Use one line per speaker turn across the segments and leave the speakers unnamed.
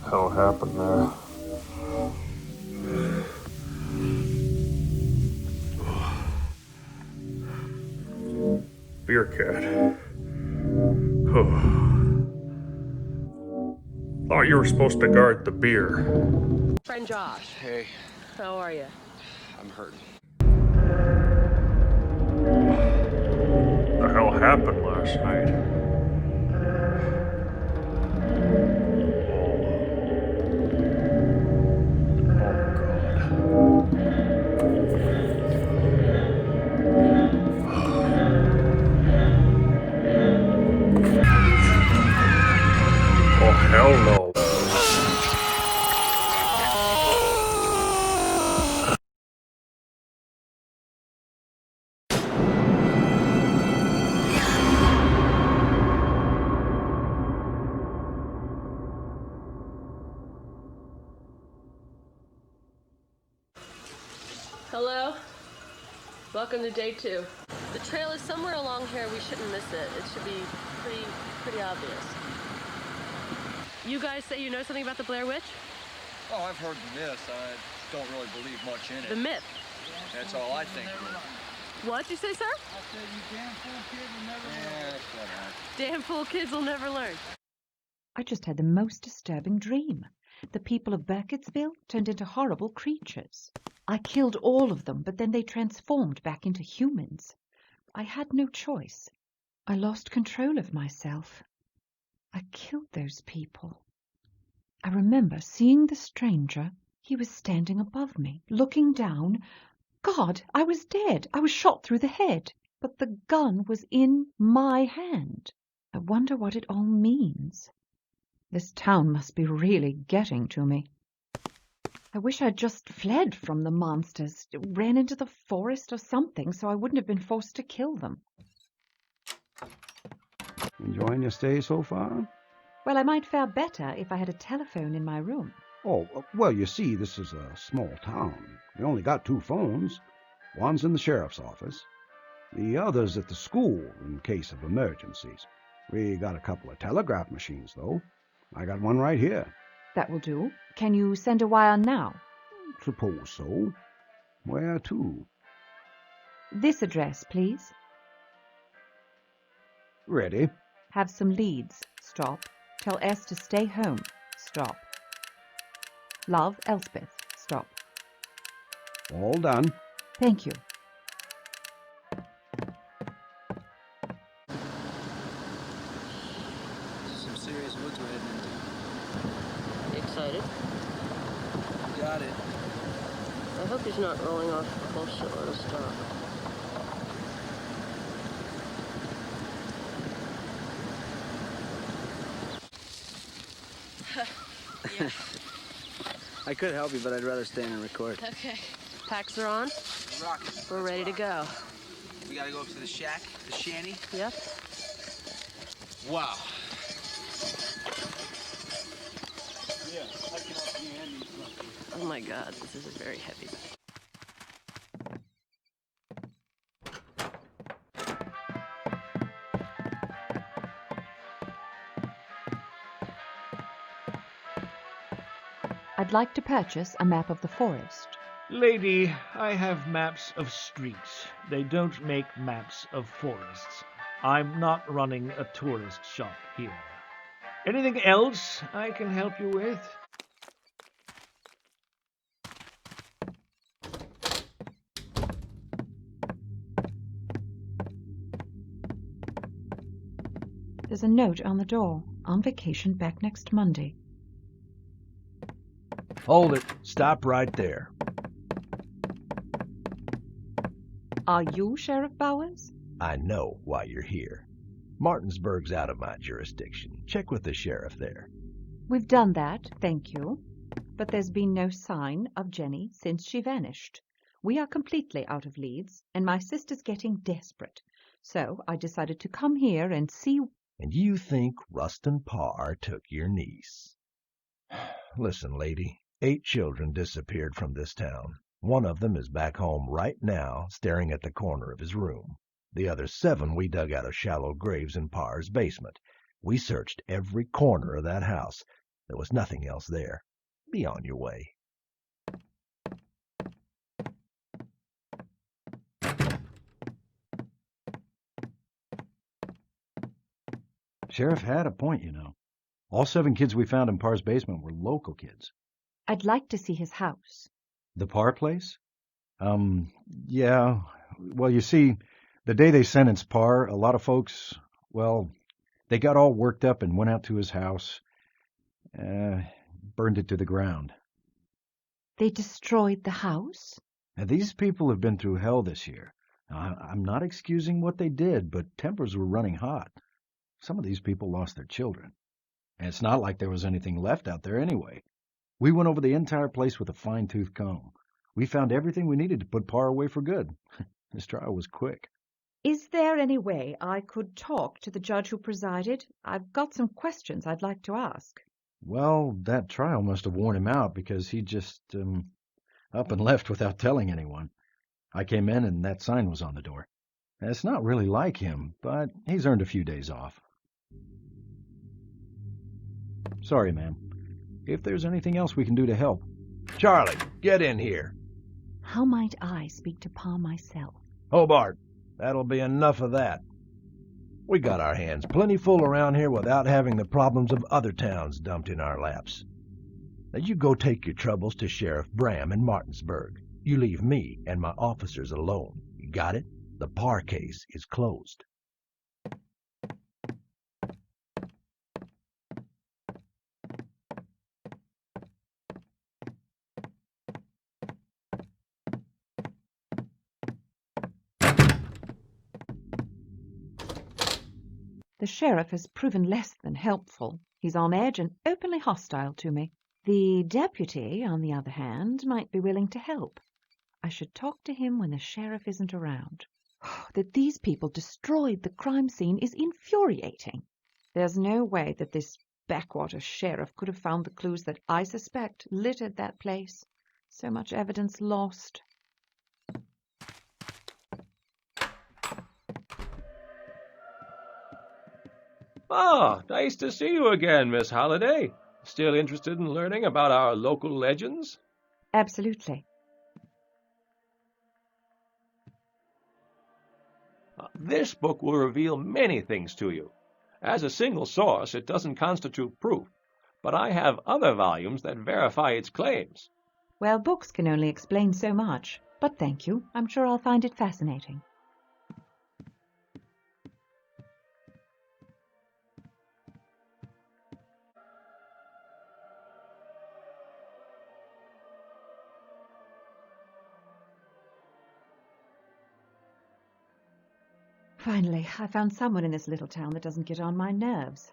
hell happened there? Beer cat. Thought you were supposed to guard the beer.
Friend Josh.
Hey,
How are you?
I'm hurting.
The hell happened last night? Oh, hell no.
Hello? Welcome to day 2. The trail is somewhere along here. We shouldn't miss it. It should be pretty obvious. You guys say you know something about the Blair Witch?
Oh, I've heard the myth. I don't really believe much in it.
The myth?
That's all I think of it.
What'd you say, sir?
I said you damn fool kid will never learn.
Yeah, that's what I...
Damn fool kids will never learn.
I just had the most disturbing dream. The people of Burkittsville turned into horrible creatures. I killed all of them, but then they transformed back into humans. I had no choice. I lost control of myself. I killed those people. I remember seeing the stranger. He was standing above me, looking down. God, I was dead. I was shot through the head. But the gun was in my hand. I wonder what it all means. This town must be really getting to me. I wish I'd just fled from the monsters, ran into the forest or something so I wouldn't have been forced to kill them.
Enjoying your stay so far?
Well, I might fare better if I had a telephone in my room.
Oh, well, you see, this is a small town. We only got 2 phones. One's in the sheriff's office. The other's at the school in case of emergencies. We got a couple of telegraph machines, though. I got one right here.
That will do. Can you send a wire now?
Suppose so. Where to?
This address, please.
Ready.
Have some leads. Stop. Tell S to stay home. Stop. Love, Elspeth. Stop.
All done.
Thank you.
Some serious woods we're heading into.
Excited?
Got it.
I hope he's not rolling off a whole shitload of stock. Yeah.
I could help you, but I'd rather stand and record.
Okay. Packs are on.
Rocket.
We're ready to go.
We gotta go up to the shack, the shanty.
Yep.
Wow.
Oh my God, this is a very heavy.
I'd like to purchase a map of the forest.
Lady, I have maps of streets. They don't make maps of forests. I'm not running a tourist shop here. Anything else I can help you with?
There's a note on the door. On vacation back next Monday.
Hold it. Stop right there.
Are you Sheriff Bowers?
I know why you're here. Martinsburg's out of my jurisdiction. Check with the sheriff there.
We've done that, thank you. But there's been no sign of Jenny since she vanished. We are completely out of leads, and my sister's getting desperate. So I decided to come here and see...
And you think Rustin Parr took your niece? Listen, lady. 8 children disappeared from this town. One of them is back home right now, staring at the corner of his room. The other 7 we dug out of shallow graves in Parr's basement. We searched every corner of that house. There was nothing else there. Be on your way.
Sheriff had a point, you know. All 7 kids we found in Parr's basement were local kids.
I'd like to see his house.
The Parr place? Yeah. Well, you see, the day they sentenced Parr, a lot of folks, well, they got all worked up and went out to his house. Burned it to the ground.
They destroyed the house?
Now, these people have been through hell this year. Now, I'm not excusing what they did, but tempers were running hot. Some of these people lost their children. And it's not like there was anything left out there anyway. We went over the entire place with a fine-tooth comb. We found everything we needed to put Parr away for good. This trial was quick.
Is there any way I could talk to the judge who presided? I've got some questions I'd like to ask.
Well, that trial must have worn him out because he just, up and left without telling anyone. I came in and that sign was on the door. It's not really like him, but he's earned a few days off. Sorry, ma'am. If there's anything else we can do to help.
Charlie, get in here.
How might I speak to Pa myself?
Hobart, that'll be enough of that. We got our hands plenty full around here without having the problems of other towns dumped in our laps. Now you go take your troubles to Sheriff Bram in Martinsburg. You leave me and my officers alone. You got it? The Parr case is closed.
The sheriff has proven less than helpful. He's on edge and openly hostile to me. The deputy, on the other hand, might be willing to help. I should talk to him when the sheriff isn't around. That these people destroyed the crime scene is infuriating. There's no way that this backwater sheriff could have found the clues that I suspect littered that place. So much evidence lost.
Ah, nice to see you again, Miss Halliday. Still interested in learning about our local legends?
Absolutely.
This book will reveal many things to you. As a single source, it doesn't constitute proof, but I have other volumes that verify its claims.
Well, books can only explain so much, but thank you. I'm sure I'll find it fascinating. Finally, I found someone in this little town that doesn't get on my nerves.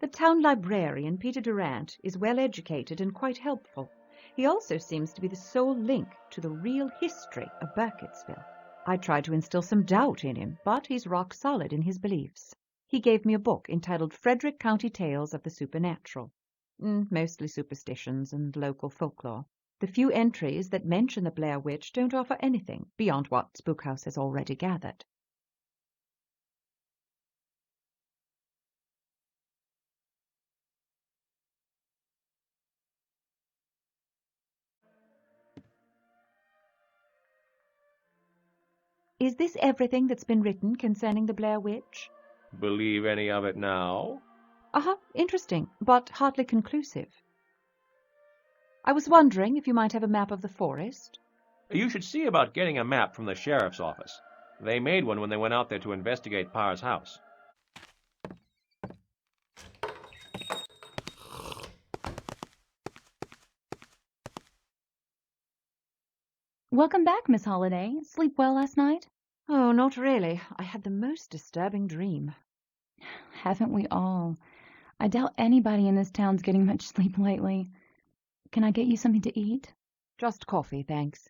The town librarian, Peter Durant, is well educated and quite helpful. He also seems to be the sole link to the real history of Burkittsville. I tried to instill some doubt in him, but he's rock solid in his beliefs. He gave me a book entitled Frederick County Tales of the Supernatural. Mostly superstitions and local folklore. The few entries that mention the Blair Witch don't offer anything beyond what Spookhouse has already gathered. Is this everything that's been written concerning the Blair Witch?
Believe any of it now?
Interesting, but hardly conclusive. I was wondering if you might have a map of the forest.
You should see about getting a map from the sheriff's office. They made one when they went out there to investigate Parr's house.
Welcome back, Miss Halliday. Sleep well last night?
Oh, not really. I had the most disturbing dream.
Haven't we all? I doubt anybody in this town's getting much sleep lately. Can I get you something to eat?
Just coffee, thanks.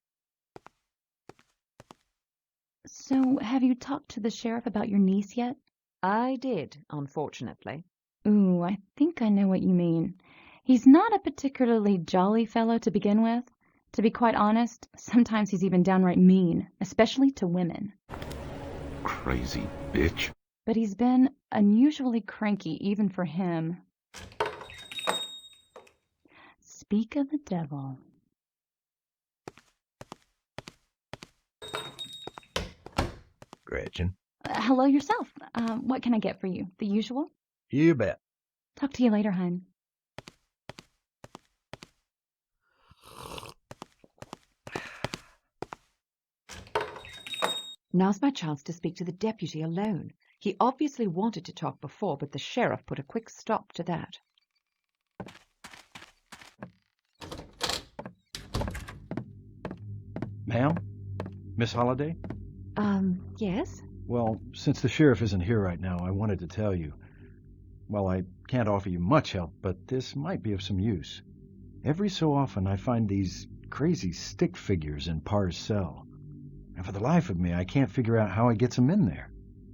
So, have you talked to the sheriff about your niece yet?
I did, unfortunately.
Ooh, I think I know what you mean. He's not a particularly jolly fellow to begin with. To be quite honest, sometimes he's even downright mean, especially to women.
Crazy bitch.
But he's been unusually cranky even for him. Speak of the devil.
Gretchen.
Hello yourself. What can I get for you? The usual?
You bet.
Talk to you later, hon.
Now's my chance to speak to the deputy alone. He obviously wanted to talk before, but the sheriff put a quick stop to that.
Ma'am? Miss Holliday?
Yes?
Well, since the sheriff isn't here right now, I wanted to tell you. Well, I can't offer you much help, but this might be of some use. Every so often I find these crazy stick figures in Parr's cell. And for the life of me, I can't figure out how he gets them in there.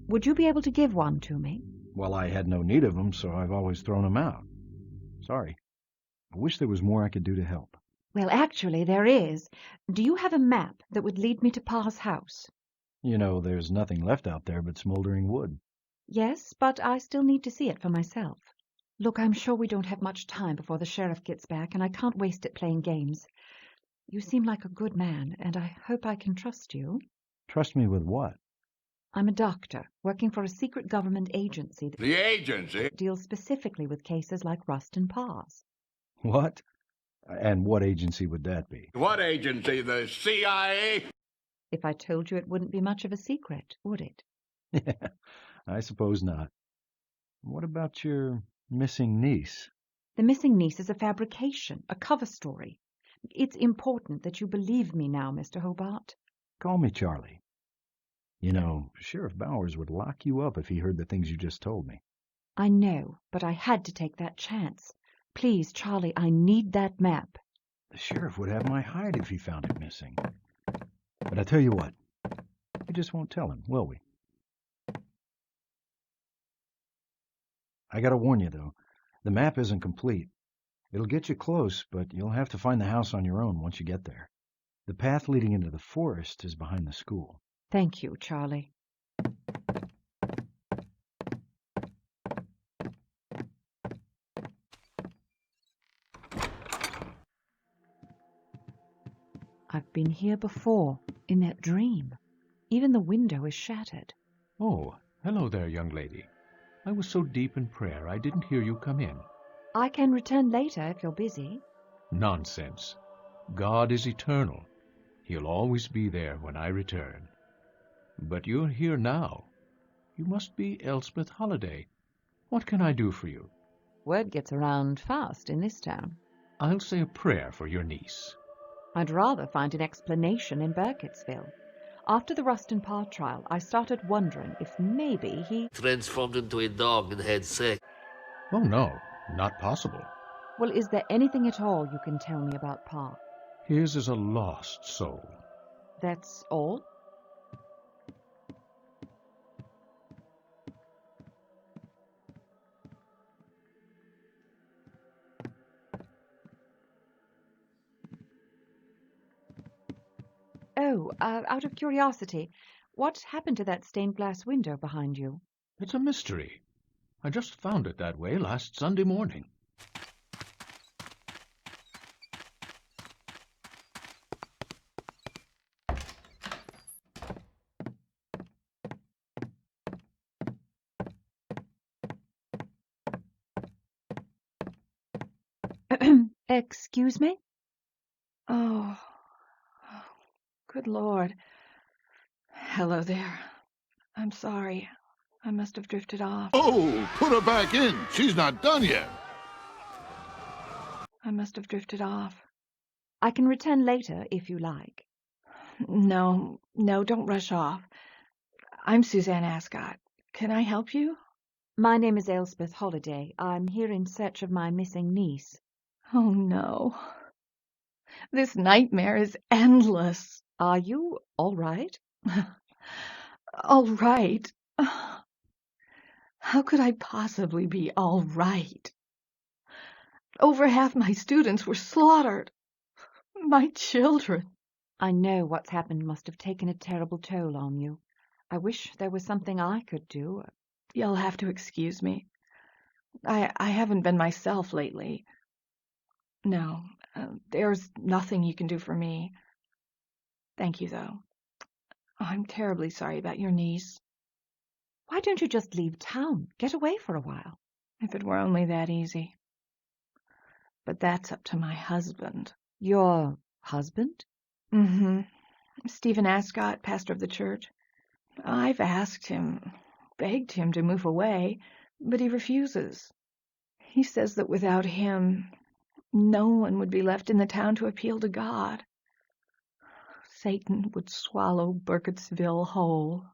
Would you be able to give one to me?
Well, I had no need of them, so I've always thrown them out. Sorry. I wish there was more I could do to help.
Well, actually, there is. Do you have a map that would lead me to Parr's house?
You know, there's nothing left out there but smoldering wood.
Yes, but I still need to see it for myself. Look, I'm sure we don't have much time before the sheriff gets back, and I can't waste it playing games. You seem like a good man, and I hope I can trust you.
Trust me with what?
I'm a doctor, working for a secret government agency
The agency?
that deals specifically with cases like Rustin Parr's.
What? And what agency would that be?
What agency? The CIA?
If I told you, it wouldn't be much of a secret, would it?
I suppose not. What about your missing niece?
The missing niece is a fabrication, a cover story. It's important that you believe me now, Mr. Hobart.
Call me Charlie. You know, Sheriff Bowers would lock you up if he heard the things you just told me.
I know, but I had to take that chance. Please, Charlie, I need that map.
The sheriff would have my hide if he found it missing. But I tell you what, we just won't tell him, will we? I gotta warn you, though, the map isn't complete. It'll get you close, but you'll have to find the house on your own once you get there. The path leading into the forest is behind the school.
Thank you, Charlie. I've been here before, in that dream. Even the window is shattered.
Oh, hello there, young lady. I was so deep in prayer I didn't hear you come in.
I can return later if you're busy.
Nonsense. God is eternal. He'll always be there when I return. But you're here now. You must be Elspeth Holliday. What can I do for you?
Word gets around fast in this town.
I'll say a prayer for your niece.
I'd rather find an explanation in Burkittsville. After the Rustin Parr trial, I started wondering if maybe he
transformed into a dog and had sex.
Oh, no, not possible.
Well, is there anything at all you can tell me about Parr?
His is a lost soul.
That's all? Oh, out of curiosity, what happened to that stained glass window behind you?
It's a mystery. I just found it that way last Sunday morning.
Excuse me?
Oh, good Lord. Hello there. I'm sorry. I must have drifted off.
Oh, put her back in. She's not done yet.
I must have drifted off.
I can return later if you like.
No, don't rush off. I'm Suzanne Ascot. Can I help you?
My name is Elspeth Holliday. I'm here in search of my missing niece.
Oh, no. This nightmare is endless.
Are you all right?
All right? How could I possibly be all right? Over half my students were slaughtered. My children.
I know what's happened must have taken a terrible toll on you. I wish there was something I could do.
You'll have to excuse me. I haven't been myself lately. No, There's nothing you can do for me. Thank you, though. I'm terribly sorry about your niece.
Why don't you just leave town? Get away for a while.
If it were only that easy. But that's up to my husband.
Your husband?
Mm-hmm. Stephen Ascot, pastor of the church. I've asked him, begged him to move away, but he refuses. He says that without him, no one would be left in the town to appeal to God. Satan would swallow Burkittsville whole.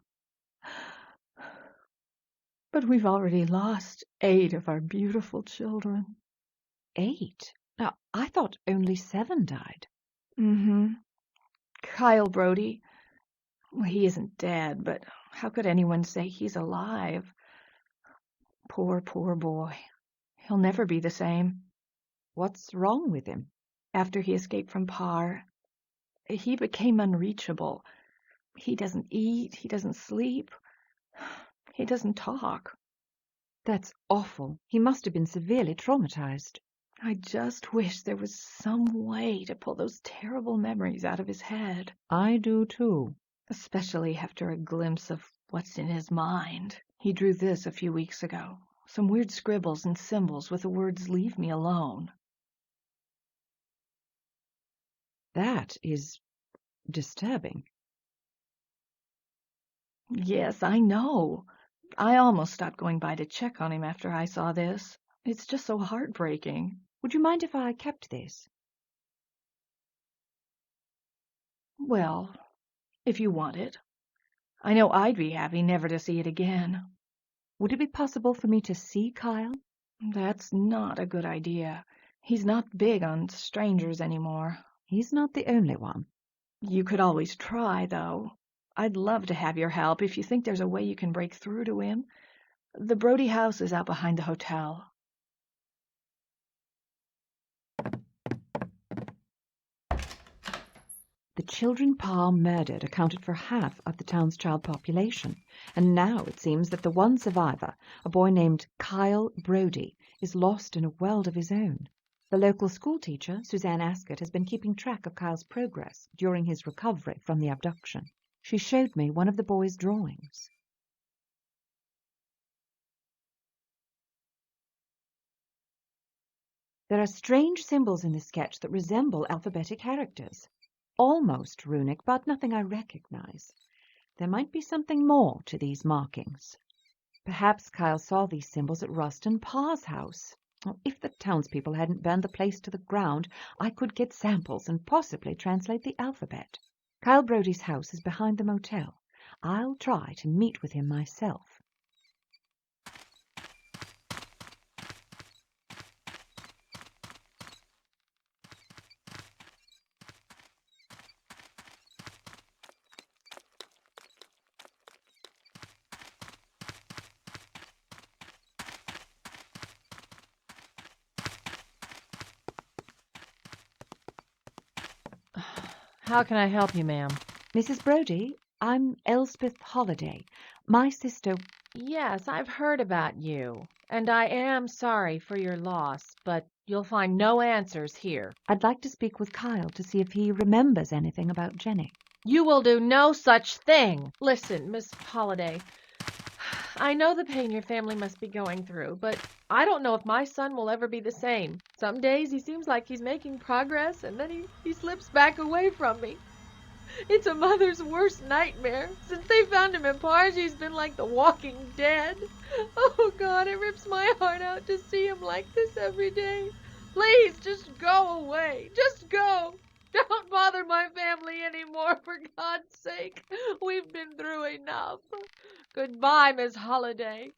But we've already lost 8 of our beautiful children.
8? Now, I thought only 7 died.
Mm-hmm. Kyle Brody. Well, he isn't dead, but how could anyone say he's alive? Poor, poor boy. He'll never be the same.
What's wrong with him?
After he escaped from Parr, he became unreachable. He doesn't eat, he doesn't sleep, he doesn't talk.
That's awful. He must have been severely traumatized.
I just wish there was some way to pull those terrible memories out of his head.
I do too.
Especially after a glimpse of what's in his mind. He drew this a few weeks ago. Some weird scribbles and symbols with the words, "Leave me alone."
That is disturbing.
Yes, I know. I almost stopped going by to check on him after I saw this. It's just so heartbreaking.
Would you mind if I kept this?
Well, if you want it. I know I'd be happy never to see it again.
Would it be possible for me to see Kyle?
That's not a good idea. He's not big on strangers anymore.
He's not the only one.
You could always try, though. I'd love to have your help if you think there's a way you can break through to him. The Brody house is out behind the hotel.
The children Parr murdered accounted for half of the town's child population, and now it seems that the one survivor, a boy named Kyle Brody, is lost in a world of his own. The local schoolteacher, Suzanne Ascot, has been keeping track of Kyle's progress during his recovery from the abduction. She showed me one of the boy's drawings. There are strange symbols in the sketch that resemble alphabetic characters. Almost runic, but nothing I recognize. There might be something more to these markings. Perhaps Kyle saw these symbols at Rustin Parr's house. If the townspeople hadn't burned the place to the ground, I could get samples and possibly translate the alphabet. Kyle Brody's house is behind the motel. I'll try to meet with him myself.
How can I help you, ma'am?
Mrs. Brody, I'm Elspeth Holliday. My sister...
Yes, I've heard about you, and I am sorry for your loss, but you'll find no answers here.
I'd like to speak with Kyle to see if he remembers anything about Jenny.
You will do no such thing. Listen, Miss Holliday, I know the pain your family must be going through, but I don't know if my son will ever be the same. Some days he seems like he's making progress, and then he slips back away from me. It's a mother's worst nightmare. Since they found him in Parr, he's been like the walking dead. Oh, God, it rips my heart out to see him like this every day. Please, just go away. Just go. Don't bother my family anymore, for God's sake. We've been through enough. Goodbye, Miss Holliday.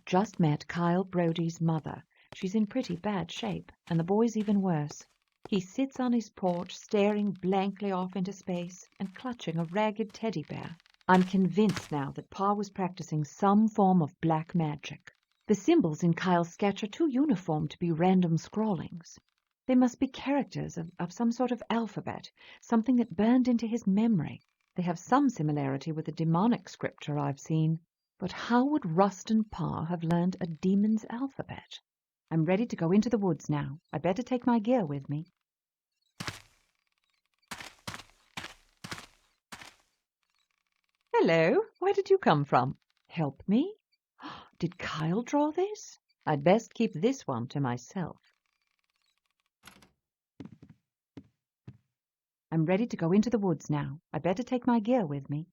Just met Kyle Brody's mother. She's in pretty bad shape, and the boy's even worse. He sits on his porch, staring blankly off into space and clutching a ragged teddy bear. I'm convinced now that Pa was practicing some form of black magic. The symbols in Kyle's sketch are too uniform to be random scrawlings. They must be characters of some sort of alphabet, something that burned into his memory. They have some similarity with the demonic scripture I've seen. But how would Rustin Parr have learned a demon's alphabet? I'm ready to go into the woods now. I better take my gear with me. Hello, where did you come from? Help me? Did Kyle draw this? I'd best keep this one to myself. I'm ready to go into the woods now. I better take my gear with me.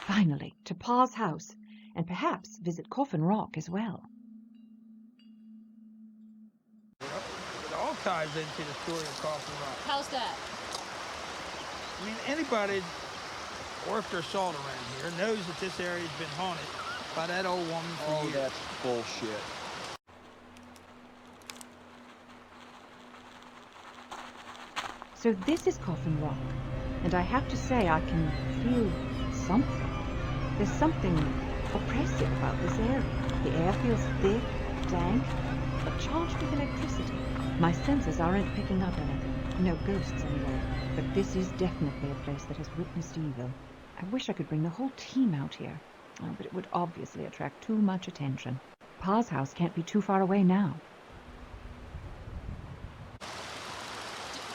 Finally, to Pa's house, and perhaps visit Coffin Rock as well.
It all ties into the story of Coffin Rock.
How's that?
I mean, anybody worth their salt around here knows that this area's been haunted by that old woman for years.
That's bullshit.
So this is Coffin Rock, and I have to say I can feel something. There's something oppressive about this area. The air feels thick, dank, charged with electricity. My senses aren't picking up anything. No ghosts anyway. But this is definitely a place that has witnessed evil. I wish I could bring the whole team out here. Oh, but it would obviously attract too much attention. Pa's house can't be too far away now.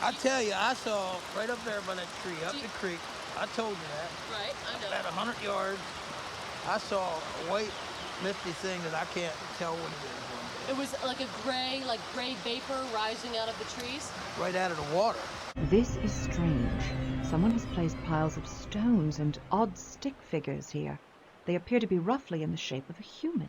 I tell you, I saw right up there by that tree, up the creek. I told you that.
Right, I know.
About 100 yards, I saw a white, misty thing that I can't tell what it is.
It was like a gray vapor rising out of the trees?
Right out of the water.
This is strange. Someone has placed piles of stones and odd stick figures here. They appear to be roughly in the shape of a human.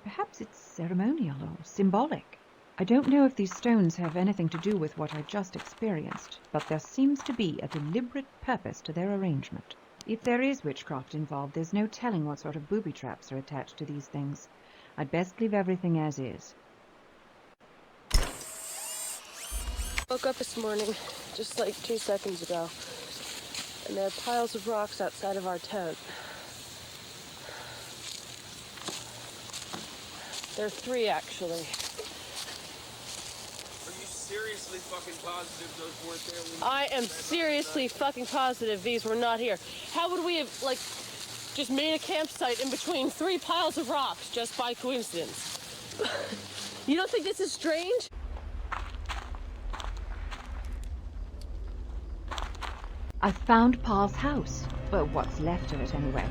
Perhaps it's ceremonial or symbolic. I don't know if these stones have anything to do with what I just experienced, but there seems to be a deliberate purpose to their arrangement. If there is witchcraft involved, there's no telling what sort of booby traps are attached to these things. I'd best leave everything as is.
Woke up this morning, just like 2 seconds ago, and there are piles of rocks outside of our tent. There are 3, actually.
Seriously fucking positive those weren't there?
I am seriously fucking positive these were not here. How would we have, just made a campsite in between 3 piles of rocks just by coincidence? You don't think this is strange?
I found Pa's house. Well, what's left of it anyway.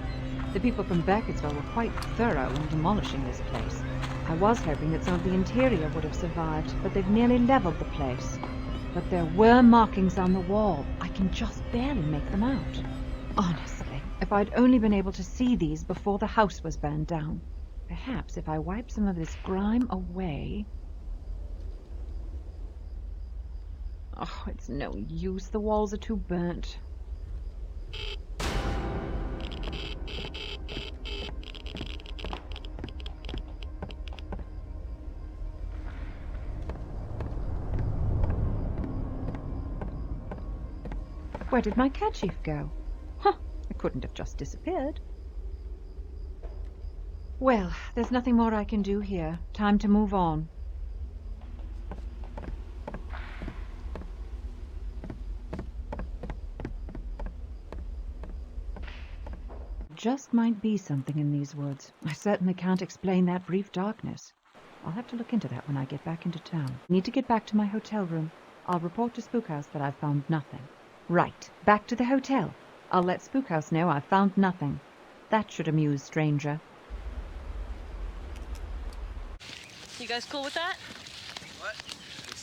The people from Burkittsville were quite thorough in demolishing this place. I was hoping that some of the interior would have survived, but they've nearly leveled the place. But there were markings on the wall. I can just barely make them out. Honestly, if I'd only been able to see these before the house was burned down. Perhaps if I wipe some of this grime away... Oh, it's no use. The walls are too burnt. Where did my kerchief go? Huh, it couldn't have just disappeared. Well, there's nothing more I can do here. Time to move on. Just might be something in these woods. I certainly can't explain that brief darkness. I'll have to look into that when I get back into town. Need to get back to my hotel room. I'll report to Spook House that I've found nothing. Right, back to the hotel. I'll let Spook House know I've found nothing. That should amuse stranger.
You guys cool with that?
What?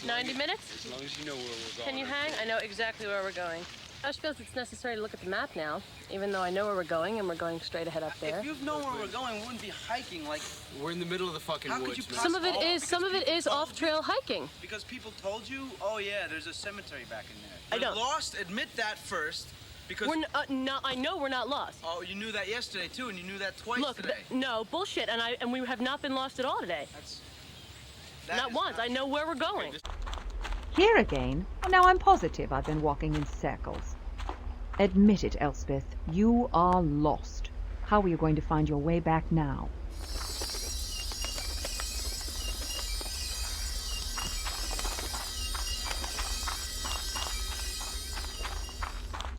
90 minutes?
As long as you know where we're going.
Can you hang? I know exactly where we're going. I just feel it's necessary to look at the map now, even though I know where we're going and we're going straight ahead up there.
If you've known where we're going, we wouldn't be hiking like...
We're in the middle of the fucking
How
woods,
could you
man.
Some of it is off-trail hiking.
Because people told you, oh yeah, there's a cemetery back in there.
I don't.
You're lost, admit that first. Because
I know we're not lost.
Oh, you knew that yesterday too, and you knew that twice
Look,
today.
no, bullshit, and we have not been lost at all today. Not once. I know where we're going.
Here again? Now I'm positive I've been walking in circles. Admit it, Elspeth. You are lost. How are you going to find your way back now?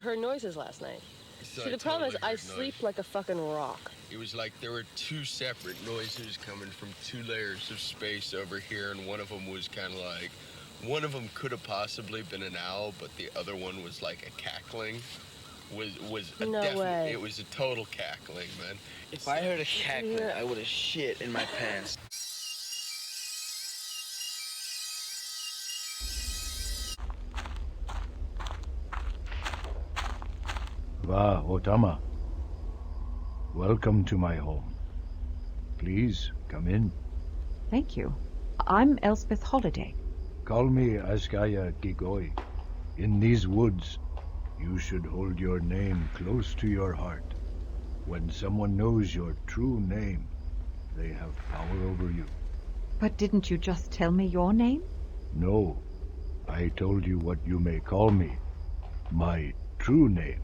Heard noises last night.
So
See, the problem is I sleep like a fucking rock.
It was like there were two separate noises coming from two layers of space over here, and one of them was kind of like, one of them could have possibly been an owl, but the other one was like a cackling.
No way.
It was a total cackling, man.
If I heard a cackling, I would have shit in my pants.
Va Otama. Welcome to my home. Please, come in.
Thank you. I'm Elspeth Holliday.
Call me Askaya Gigoi. In these woods, you should hold your name close to your heart. When someone knows your true name, they have power over you.
But didn't you just tell me your name?
No, I told you what you may call me. My true name,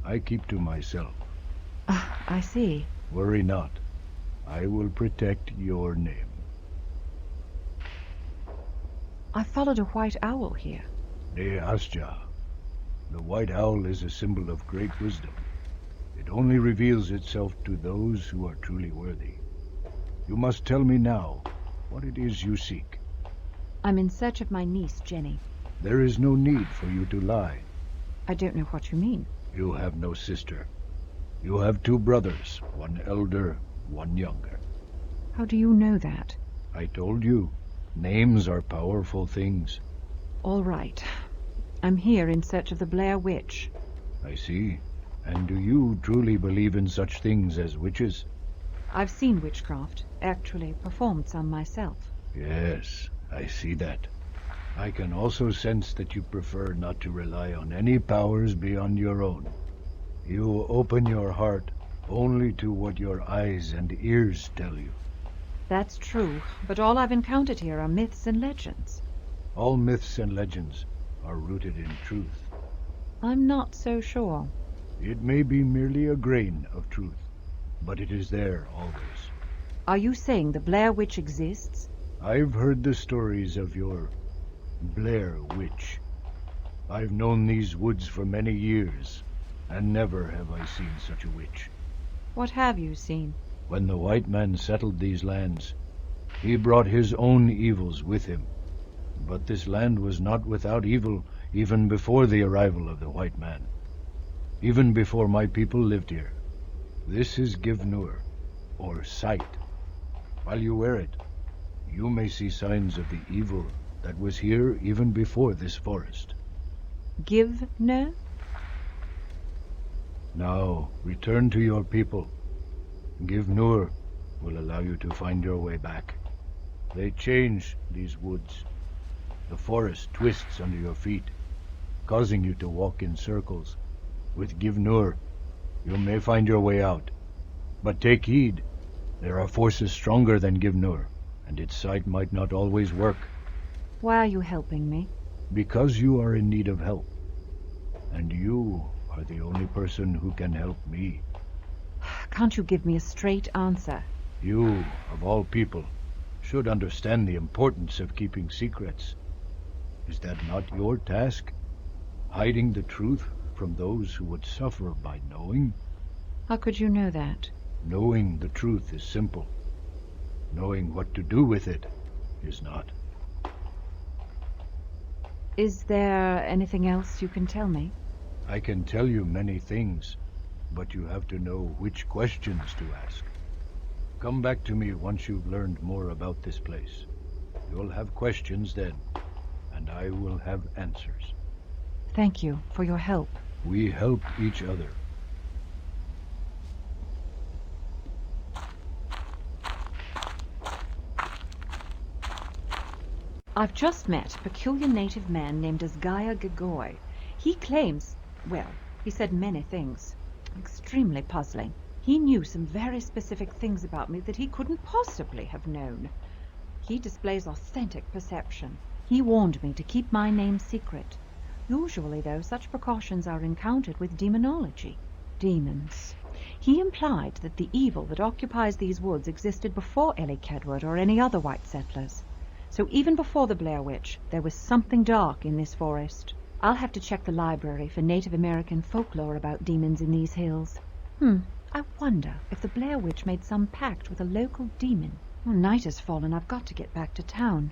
I keep to myself.
I see.
Worry not. I will protect your name.
I followed a white owl here.
De Asja. The white owl is a symbol of great wisdom. It only reveals itself to those who are truly worthy. You must tell me now what it is you seek.
I'm in search of my niece, Jenny.
There is no need for you to lie.
I don't know what you mean.
You have no sister. You have two brothers, one elder, one younger.
How do you know that?
I told you, names are powerful things.
All right. I'm here in search of the Blair Witch.
I see. And do you truly believe in such things as witches?
I've seen witchcraft, actually performed some myself.
Yes, I see that. I can also sense that you prefer not to rely on any powers beyond your own. You open your heart only to what your eyes and ears tell you.
That's true, but all I've encountered here are myths and legends.
All myths and legends are rooted in truth.
I'm not so sure.
It may be merely a grain of truth, but it is there always.
Are you saying the Blair Witch exists?
I've heard the stories of your Blair Witch. I've known these woods for many years, and never have I seen such a witch.
What have you seen?
When the white man settled these lands, he brought his own evils with him. But this land was not without evil even before the arrival of the white man. Even before my people lived here. This is Givnur, or sight. While you wear it, you may see signs of the evil that was here even before this forest.
Givnur?
Now, return to your people. Givnur will allow you to find your way back. They change these woods. The forest twists under your feet, causing you to walk in circles. With Givnur, you may find your way out. But take heed, there are forces stronger than Givnur, and its sight might not always work.
Why are you helping me?
Because you are in need of help. And you are the only person who can help me.
Can't you give me a straight answer?
You, of all people, should understand the importance of keeping secrets. Is that not your task? Hiding the truth from those who would suffer by knowing?
How could you know that?
Knowing the truth is simple. Knowing what to do with it is not.
Is there anything else you can tell me?
I can tell you many things, but you have to know which questions to ask. Come back to me once you've learned more about this place. You'll have questions then.
I will have answers.
Thank you for your help.
We help each other.
I've just met a peculiar native man named Asgaya Gagoy. He claims, well, he said many things. Extremely puzzling. He knew some very specific things about me that he couldn't possibly have known. He displays authentic perception. He warned me to keep my name secret. Usually, though, such precautions are encountered with demonology. Demons. He implied that the evil that occupies these woods existed before Ellie Kedward or any other white settlers. So even before the Blair Witch, there was something dark in this forest. I'll have to check the library for Native American folklore about demons in these hills. I wonder if the Blair Witch made some pact with a local demon. Well, night has fallen. I've got to get back to town.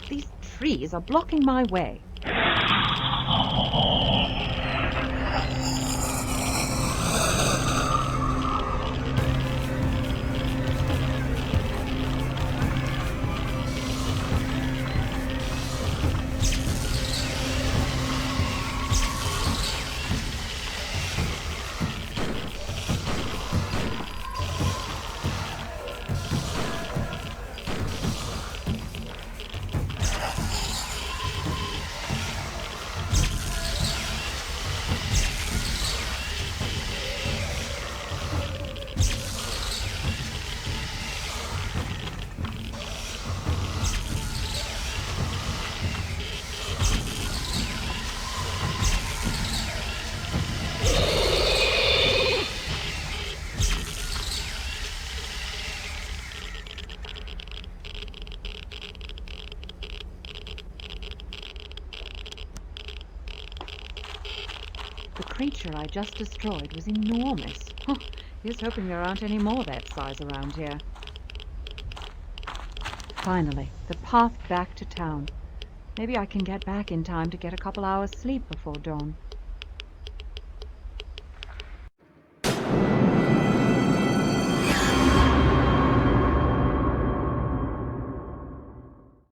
These trees are blocking my way. The creature I just destroyed was enormous. Here's hoping there aren't any more that size around here. Finally, the path back to town. Maybe I can get back in time to get a couple hours sleep before dawn.